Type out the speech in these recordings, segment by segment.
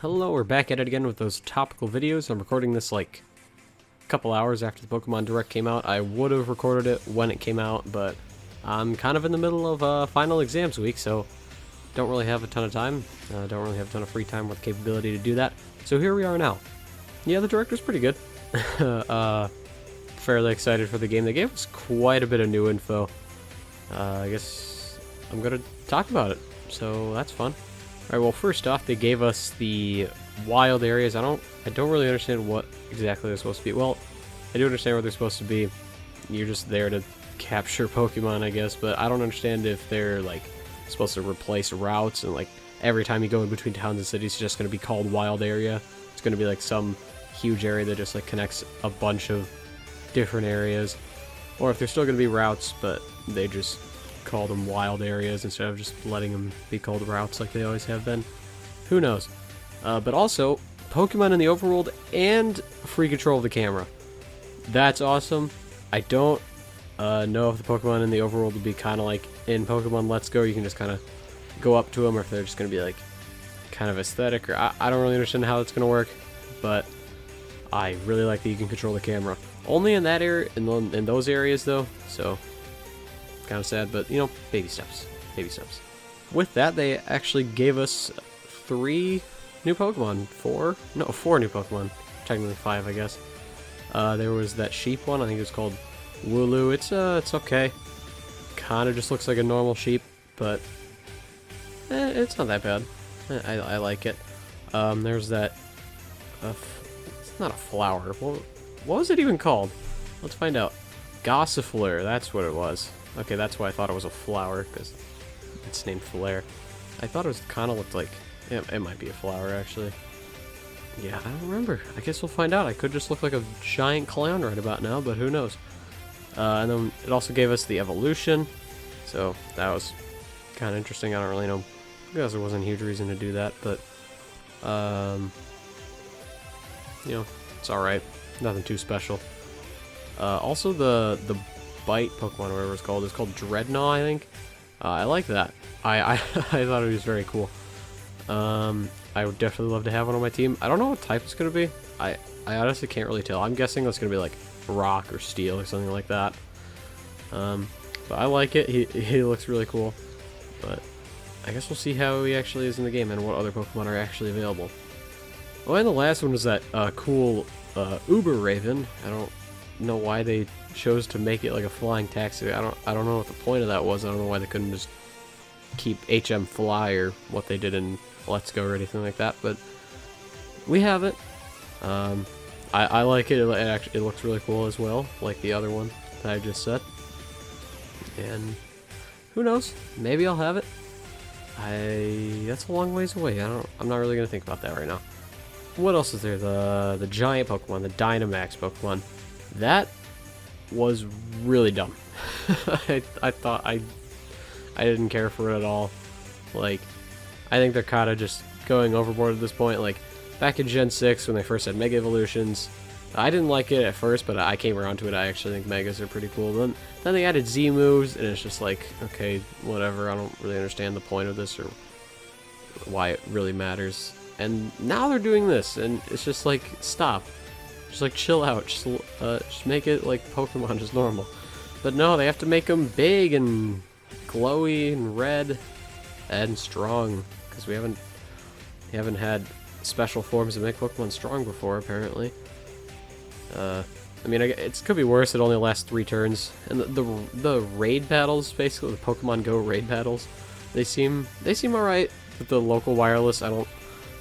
Hello, we're back at it again with those topical videos. I'm recording this like a couple hours after the Pokemon Direct came out. I would have recorded it when it came out, but I'm kind of in the middle of final exams week, so don't really have a ton of time. Don't really have a ton of free time with the capability to do that. So here we are now. Yeah, the Direct was pretty good. Fairly excited for the game. They gave us quite a bit of new info. I guess I'm going to talk about it, so that's fun. Alright, well, first off, they gave us the wild areas. I don't really understand what exactly they're supposed to be. Well, I do understand what they're supposed to be. You're just there to capture Pokemon, I guess, but I don't understand if they're, like, supposed to replace routes, and, like, every time you go in between towns and cities, it's just going to be called wild area. It's going to be, like, some huge area that just, like, connects a bunch of different areas. Or if they're still going to be routes, but they just call them wild areas instead of just letting them be called routes like they always have been. Who knows? But also, Pokemon in the overworld and free control of the camera. That's awesome. I don't know if the Pokemon in the overworld will be kind of like in Pokemon Let's Go. You can just kind of go up to them, or if they're just going to be like kind of aesthetic, or I don't really understand how it's going to work, but I really like that you can control the camera. Only in that area, in those areas though, so kind of sad, but you know, baby steps. With that, they actually gave us 3 new Pokemon. 4 new Pokemon. Technically 5, I guess. There was that sheep one. I think it was called Wooloo. It's okay. Kind of just looks like a normal sheep, but it's not that bad. I like it. There's that. It's not a flower. What was it even called? Let's find out. Gossifleur. That's what it was. Okay, that's why I thought it was a flower, because it's named Flare. I thought it was kind of looked like... Yeah, it might be a flower, actually. Yeah, I don't remember. I guess we'll find out. I could just look like a giant clown right about now, but who knows. And then it also gave us the evolution, so that was kind of interesting. I don't really know. I guess there wasn't a huge reason to do that, but... you know, it's alright. Nothing too special. Also, the bite Pokemon, or whatever it's called. It's called Dreadnought, I think. I like that. I thought it was very cool. I would definitely love to have one on my team. I don't know what type it's going to be. I honestly can't really tell. I'm guessing it's going to be like rock or steel or something like that. But I like it. He looks really cool. But I guess we'll see how he actually is in the game and what other Pokemon are actually available. Oh, and the last one was that cool Uber Raven. I don't know why they chose to make it like a flying taxi. I don't know what the point of that was. I don't know why they couldn't just keep HM Fly or what they did in Let's Go or anything like that, but we have it. I like it. It looks really cool as well, like the other one that I just said. And who knows? Maybe I'll have it. That's a long ways away. I'm not really gonna think about that right now. What else is there? The giant Pokemon, the Dynamax Pokemon. That was really dumb. I thought I didn't care for it at all. Like, I think they're kind of just going overboard at this point. Like, back in Gen 6 when they first had Mega Evolutions, I didn't like it at first, but I came around to it. I actually think Megas are pretty cool. Then they added Z moves, and it's just like, okay, whatever. I don't really understand the point of this or why it really matters. And now they're doing this, and it's just like, stop. Just like chill out. Just make it like Pokemon just normal. But no, they have to make them big and glowy and red and strong, because we haven't had special forms that make Pokemon strong before, apparently. I mean, it could be worse. It only lasts 3 turns, and the raid battles, basically the Pokemon Go raid battles, they seem alright with the local wireless.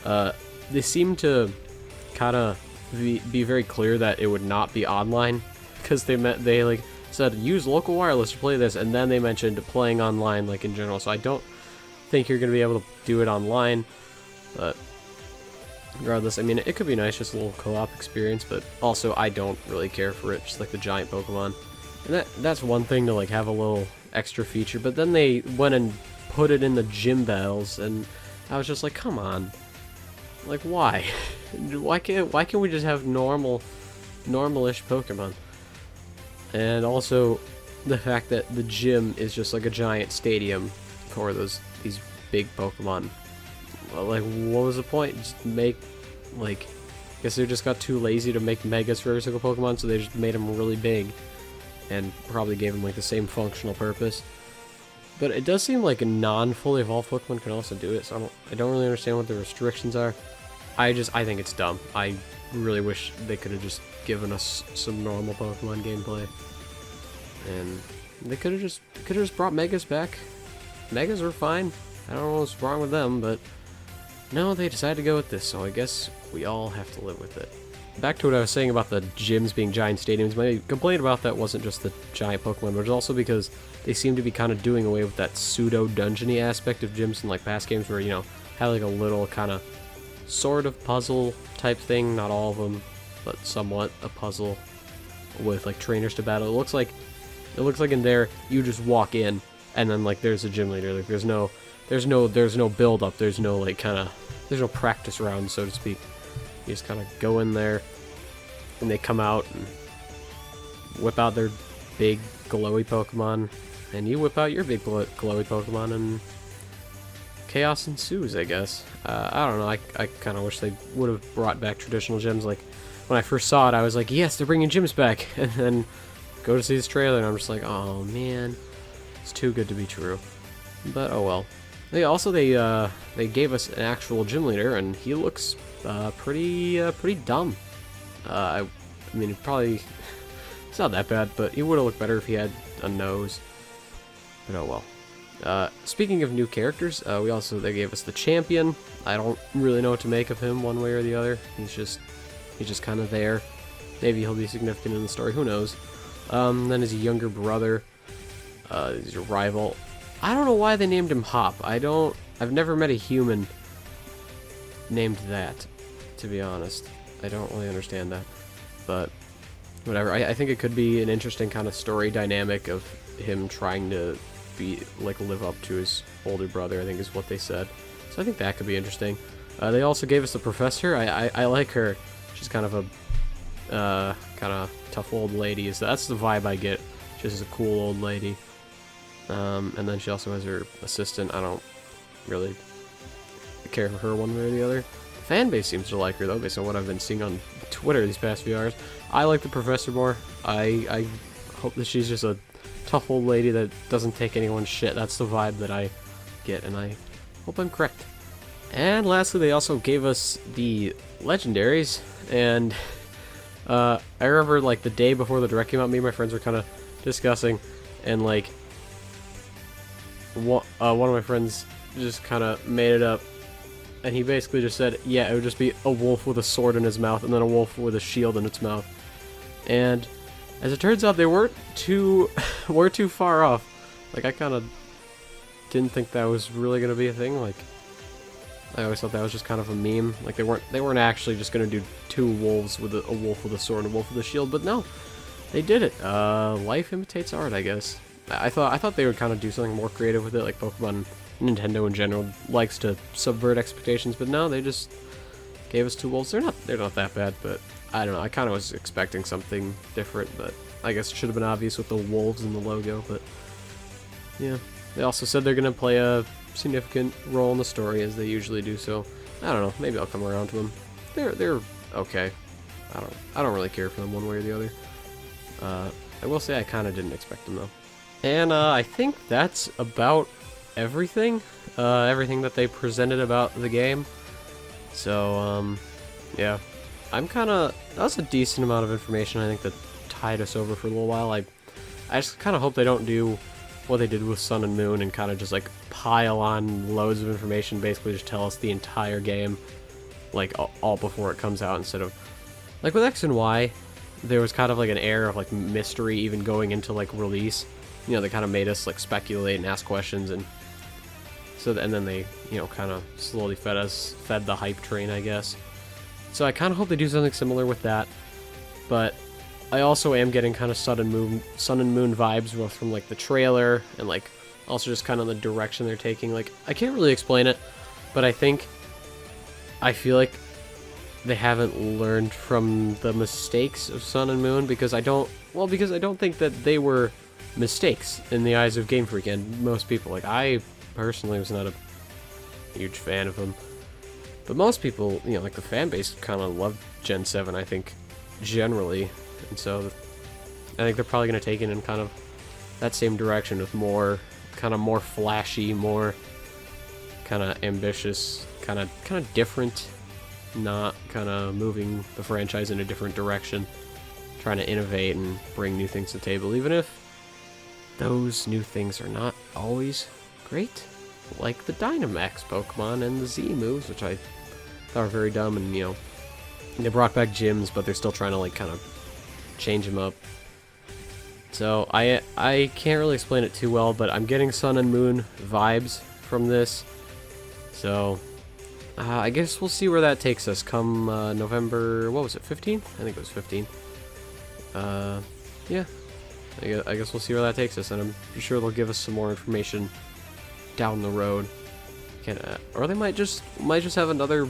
They seem to kind of be very clear that it would not be online, because they like said use local wireless to play this, and then they mentioned playing online like in general. So I don't think you're gonna be able to do it online, but regardless, I mean, it could be nice, just a little co-op experience. But also, I don't really care for it, just like the giant Pokemon. And that's one thing to like have a little extra feature, but then they went and put it in the gym battles, and I was just like, come on. Like, why? Why can't we just have normal-ish Pokemon? And also, the fact that the gym is just like a giant stadium for these big Pokemon. Well, like, what was the point? Just make, like, I guess they just got too lazy to make megas for every single Pokemon, so they just made them really big, and probably gave them, like, the same functional purpose. But it does seem like a non-fully evolved Pokemon can also do it, so I don't really understand what the restrictions are. I think it's dumb. I really wish they could have just given us some normal Pokemon gameplay. And they could have just brought Megas back. Megas were fine. I don't know what's wrong with them, but no, they decided to go with this, so I guess we all have to live with it. Back to what I was saying about the gyms being giant stadiums, my complaint about that wasn't just the giant Pokemon, but it's also because they seem to be kind of doing away with that pseudo-dungeon-y aspect of gyms in like past games where, you know, have like a little kind of sort of puzzle type thing, not all of them, but somewhat a puzzle with like trainers to battle. It looks like in there you just walk in and then like there's a gym leader. Like there's no build up, there's no like there's no practice round, so to speak. You just kind of go in there, and they come out and whip out their big glowy Pokemon, and you whip out your big glowy Pokemon, and chaos ensues, I guess. I don't know, I kind of wish they would have brought back traditional gyms. Like, when I first saw it, I was like, yes, they're bringing gyms back, and then go to see this trailer, and I'm just like, oh man, it's too good to be true. But oh well. They gave us an actual gym leader, and he looks pretty dumb. I mean, probably it's not that bad, but he would have looked better if he had a nose. But oh well. Speaking of new characters, they gave us the champion. I don't really know what to make of him one way or the other. He's just kind of there. Maybe he'll be significant in the story. Who knows? Then his younger brother, he's your rival. I don't know why they named him Hop. I've never met a human named that, to be honest. I don't really understand that. But whatever. I think it could be an interesting kind of story dynamic of him trying to live up to his older brother, I think is what they said. So I think that could be interesting. They also gave us the professor. I like her. She's kind of a tough old lady. So that's the vibe I get. She's just a cool old lady. And then she also has her assistant. I don't really care for her one way or the other. The fan base seems to like her though, based on what I've been seeing on Twitter these past few hours. I like the professor more. I hope that she's just a tough old lady that doesn't take anyone's shit. That's the vibe that I get, and I hope I'm correct. And lastly, they also gave us the legendaries, and I remember like the day before the direct came out, me and my friends were kind of discussing, and like one of my friends just kind of made it up, and he basically just said, yeah, it would just be a wolf with a sword in his mouth, and then a wolf with a shield in its mouth. And as it turns out, they weren't too far off. Like, I kind of didn't think that was really gonna be a thing. Like, I always thought that was just kind of a meme. Like, they weren't actually just gonna do two wolves with a wolf with a sword and a wolf with a shield. But no, they did it. Life imitates art, I guess. I thought they would kind of do something more creative with it, like Pokemon. Nintendo in general likes to subvert expectations, but no, they just gave us two wolves. They're not that bad, but I don't know. I kind of was expecting something different, but I guess it should have been obvious with the wolves in the logo. But yeah, they also said they're gonna play a significant role in the story as they usually do. So I don't know. Maybe I'll come around to them. They're okay. I don't really care for them one way or the other. I will say I kind of didn't expect them though. And I think that's about everything that they presented about the game. So yeah, that was a decent amount of information. I think that tied us over for a little while. I just kind of hope they don't do what they did with Sun and Moon and kind of just like pile on loads of information, basically just tell us the entire game like all before it comes out, instead of like with X and Y there was kind of like an air of like mystery even going into like release. You know, they kind of made us like speculate and ask questions, and then they, you know, kind of slowly fed the hype train, I guess. So I kind of hope they do something similar with that. But I also am getting kind of Sun and Moon vibes, both from like the trailer and like also just kind of the direction they're taking. Like, I can't really explain it, but I feel like they haven't learned from the mistakes of Sun and Moon, because I don't think that they were mistakes in the eyes of Game Freak and most people. Like, I personally was not a huge fan of them. But most people, you know, like the fan base kind of love Gen 7, I think, generally. And so I think they're probably going to take it in kind of that same direction with more, kind of more flashy, more kind of ambitious, kind of different, not kind of moving the franchise in a different direction, trying to innovate and bring new things to the table, even if those new things are not always great, like the Dynamax Pokemon and the Z moves, which I thought were very dumb. And you know, they brought back gyms, but they're still trying to like kind of change them up. So I can't really explain it too well, but I'm getting Sun and Moon vibes from this. So I guess we'll see where that takes us come November, what was it, 15th? I think it was 15th. Yeah, I guess we'll see where that takes us, and I'm sure they'll give us some more information down the road. Or they might just have another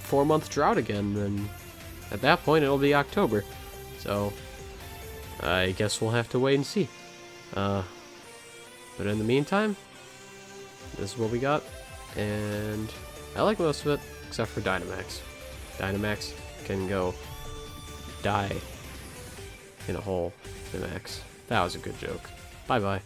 4-month drought again, and at that point it'll be October. So I guess we'll have to wait and see. But in the meantime, this is what we got, and I like most of it, except for Dynamax. Dynamax can go die in a hole. Dynamax. That was a good joke. Bye-bye.